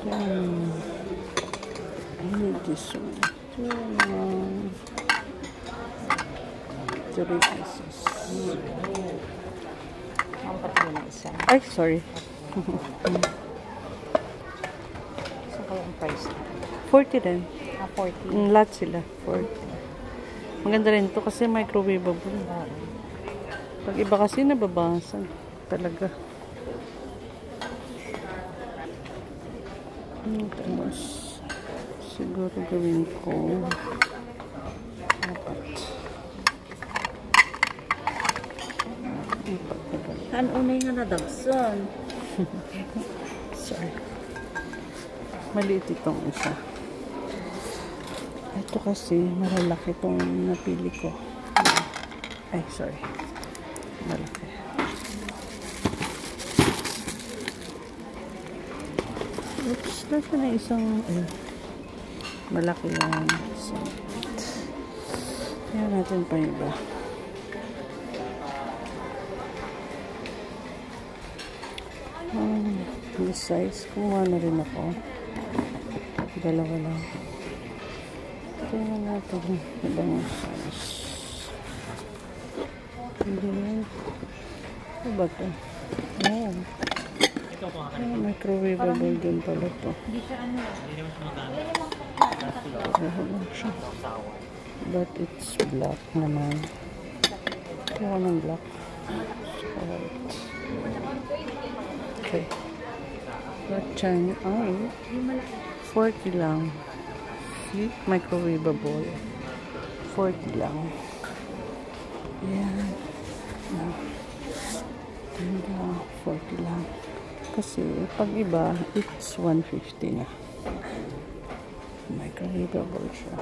I need this one. 3 pieces. Ang pati na isa. Ay, sorry. So, kaya ang price? 40 din. 40. Lahat sila. 40. Maganda rin to kasi microwavable. Pag iba kasi nababasag. Talaga. Tapos, siguro gawin ko 4. Saan unay nga nadagson? Sorry. Maliit itong isa. Ito kasi malalaki itong napili ko. Ay, sorry. Malaki. Oops, nasa na isang malaki yan. So, kaya natin pa iba. This size, kumuha na rin ako. Dalawa lang. Tingnan natin ibang size. Hindi yan. Ano ba ito? Ayan. Microwavable din pala ito. But it's black naman. Kuha ng black. Alright. Okay. That China ay 40 lang. See? Microwavable. 40 lang. Ayan. Ganda. 40 lang. Kasi pag iba, it's 150 na. Microwavable siya.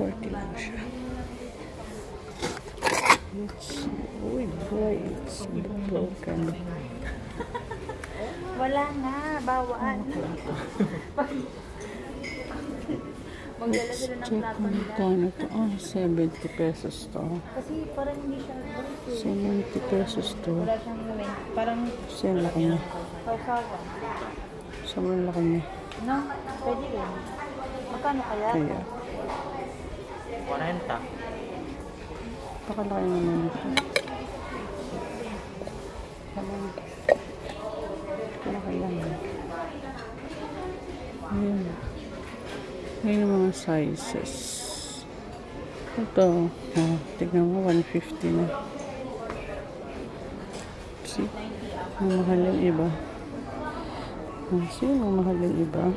40 lang siya. It's, oh boy, it's broken. Wala nga, bawaan. Magdala sila ng plato nila. Kano to? Ah, 70 pesos to. Kasi parang hindi siya good. 70 pesos to. Wala siyang gawin. Parang Saan laki niya? sausawan. Saan laki niya? No? Pwede rin. Magkano kaya? Kaya. 40. Pakalaki naman ito. Pakalaki lang. Ayan. Ayan ang mga sizes. Ito. Oh, tignan mo, 150 na. See? Mamahal yung iba. See? Mamahal yung iba.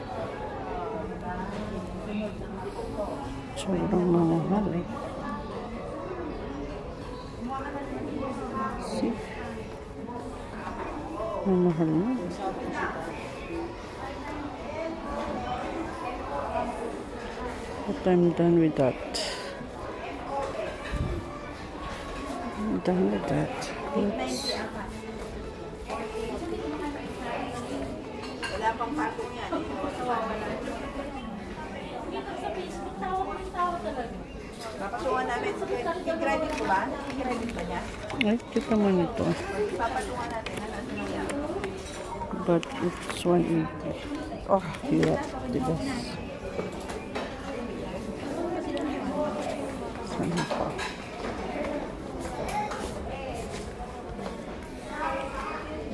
Sobrang mamahal eh. See? Mamahal na. But I'm done with that. I'm done with that. Let's... Wala pang patong yan. Papatungan namin. I-credit ko ba? I-credit ba niya? Ay, kita mo nito. Papatungan natin. But it's 180. Oh, hirap. Diba? Sana pa.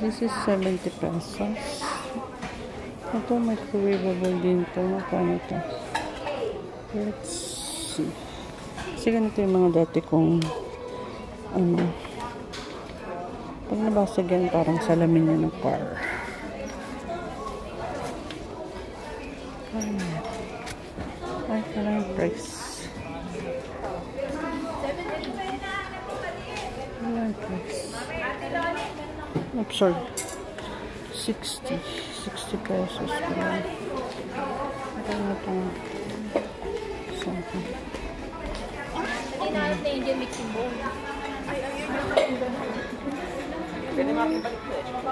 This is 70 pesos. Ito, microwavable din ito. Magkano ito? Let's see. Kasi ganito yung mga dati kong pag nabasag yan, parang salamin yun ng car. Ay, parang yung price. Ayan, price. Oops, sorry. 60 pesos pa lang. Ito na ito. Something.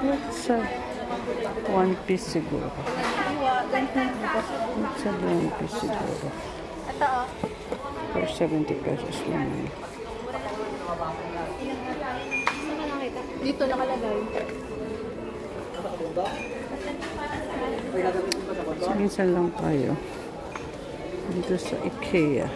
It's a 1 piece siguro. It's a 1 piece siguro. For 70 pesos lang. Dito nakalagay. Minsan lang tayo dito sa IKEA.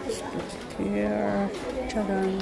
Let's put it here. Tadaan!